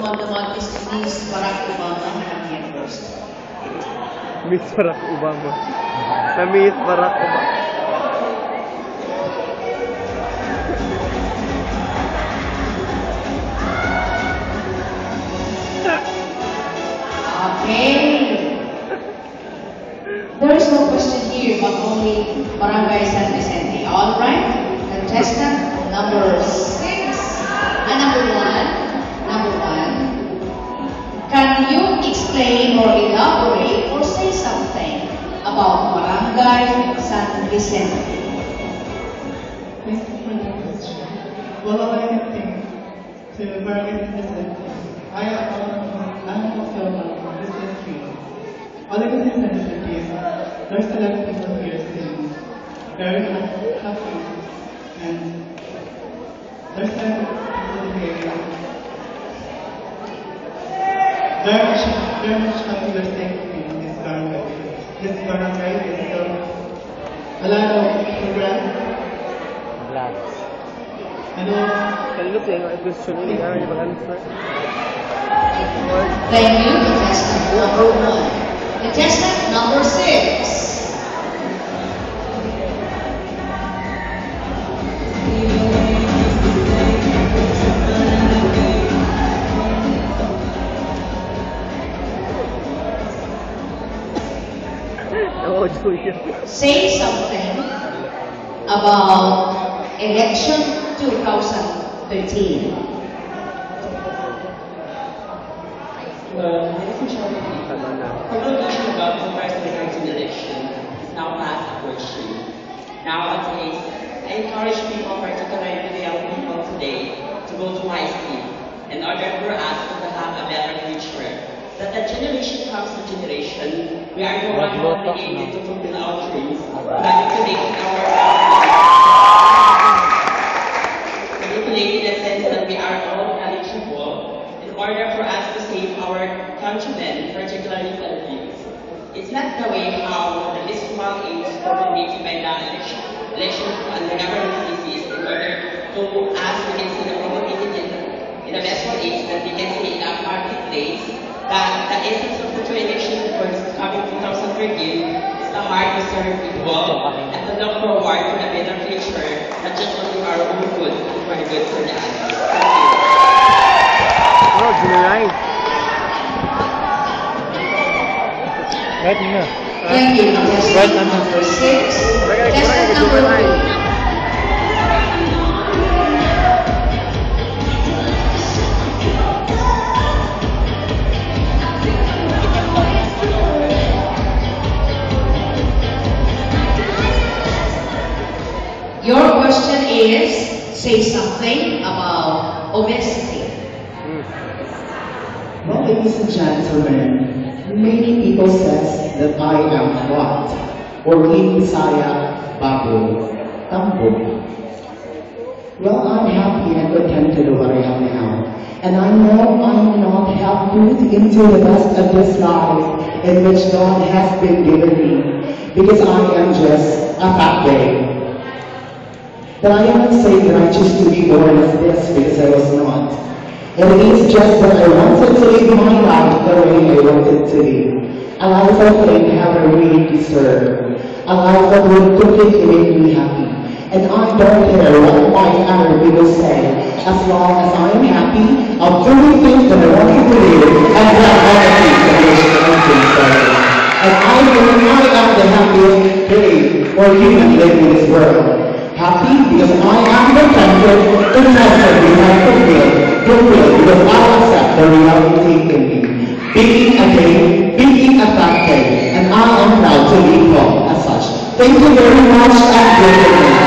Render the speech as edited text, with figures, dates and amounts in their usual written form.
tumatamat is Miss Barack Obama. Hanap yan first. Miss Barack Obama. Na Miss Barack Obama. Okay. There is no question here, but only Barangay San Vicente. All right. Contestant number 6 and number 1. Can you explain or elaborate or say something about Barangay San Vicente? Thank you for the question. Well, all I can think to Barangay San Vicente, I'm from Vicente. All I can say San Vicente is there's a lot of people here staying very happy, and there's a lot of people here very much happy we're staying in this barangay. This barangay is a lot of programs. Can look at question Thank you. Contestant number 1. Contestant number 6. Say something about election 2013. Conclusion about the first 2013 election is now fast approaching. Nowadays, I encourage people, particularly the young people today, to go to high school in order for us to have a better future. That the generation comes to generation, we are the one obligated to fulfill our dreams, manipulating our manipulating the sense that we are all eligible in order for us to save our countrymen, particularly Philippines. It's not the way how the least small age dominated by the election and the government policies in order to us we can see the probability in the best age that we can see in our marketplace that the essence of the two elections coming 2013 is the heart to serve people and to look forward to a better future, not just only for our own good, but for the good for the others. Thank you. Thank you. Contestant number 6. Contestant number 2. Your question is, say something about obesity. Well, ladies and gentlemen, many people says that I am what? Or in Bisaya, Bago, Tambo. Well, I'm happy and contented with what I have now. And I know I am not have put into the best of this life in which God has been given me. Because I am just a fat babe. But I am not saying that I choose to be born as this because I was not. It is just that I wanted to live my life the way I wanted to live. A life that I never really deserved. A life that would completely make me happy. And I don't care what my other people say. As long as I am happy, I'm doing things that I want to do and that qualities that I should do. And I believe I am the happiest babe or human living in this world. Happy because I am contented to constantly have fulfilled because I accept the reality in me. Being a babe, being a fat babe, and I am proud to be called as such. Thank you very much and good night.